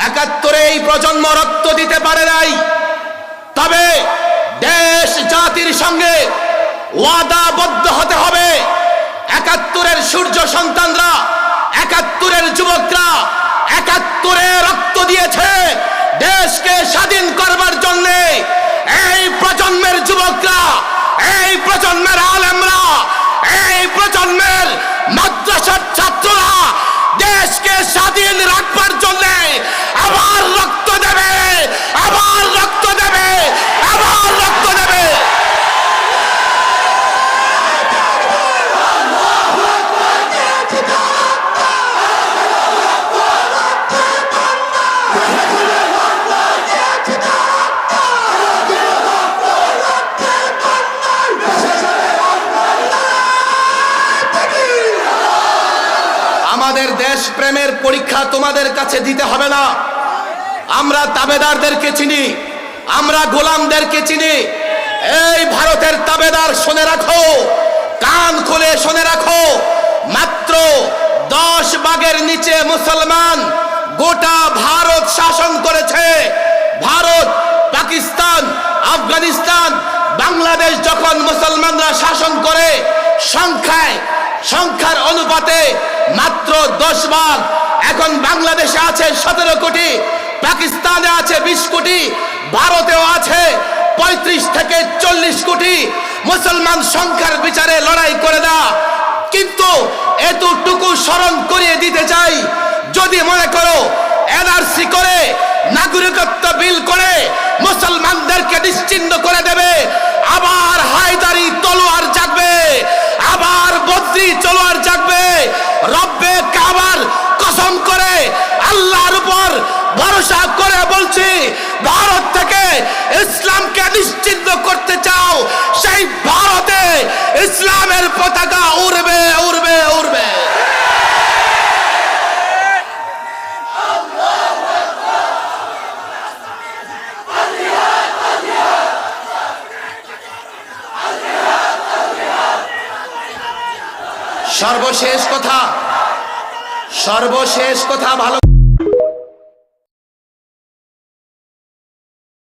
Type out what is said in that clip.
71-এ এই প্রজন্ম রক্ত দিতে পারে নাই, তবে দেশ জাতির সঙ্গে ওয়াদাবদ্ধ হতে হবে। 71-এর সূর্য সন্তানরা, 71-এর যুবকরা 71-এ রক্ত দিয়েছে দেশকে স্বাধীন করবার জন্য। এই প্রজন্মের যুবকরা, এই প্রজন্মের আলেমরা, এই প্রজন্মের মাদ্রাসার ছাত্ররা দেশকে স্বাধীন রাখবার জন্য আবার রক্ত দেবে, আবার রক্ত দেবে, আবার রক্ত দেবে। আমাদের দেশ প্রেমের পরীক্ষা তোমাদের কাছে দিতে হবে না। আমরা তাবেদারদেরকে চিনি, আমরা গোলামদেরকে চিনি। এই ভারতের তাবেদার শুনে রাখো, কান খুলে শুনে রাখো, মাত্র 10 ভাগের নিচে মুসলমান গোটা ভারত শাসন করেছে। ভারত, পাকিস্তান, আফগানিস্তান, বাংলাদেশ যখন মুসলমানরা শাসন করে সংখ্যার অনুপাতে মাত্র 10 ভাগ। এখন বাংলাদেশে আছে 17 কোটি, পাকিস্তানে আছে 20 কোটি, ভারতেও আছে 35 থেকে 40 কোটি মুসলমান। সংখ্যার বিচারে লড়াই করে না, কিন্তু এতটুকু স্মরণ করিয়ে দিতে চাই, যদি মনে করো এনআরসি করে, নাগরিকত্ব বিল করে মুসলমানদেরকে নিশ্চিহ্ন করে দেবে, আবার হায়দারি তলোয়ার জাগবে, আবার বদ্রি তলোয়ার জাগবে। রব্বে কাবার কসম করে আল্লাহর উপর ভরসা করে বলছি, ভারত থেকে ইসলামকে নিশ্চিহ্ন করতে চাও, সেই ভারতে ইসলামের পতাকা উড়বে, উড়বে, উড়বে। সর্বশেষ কথা ভালো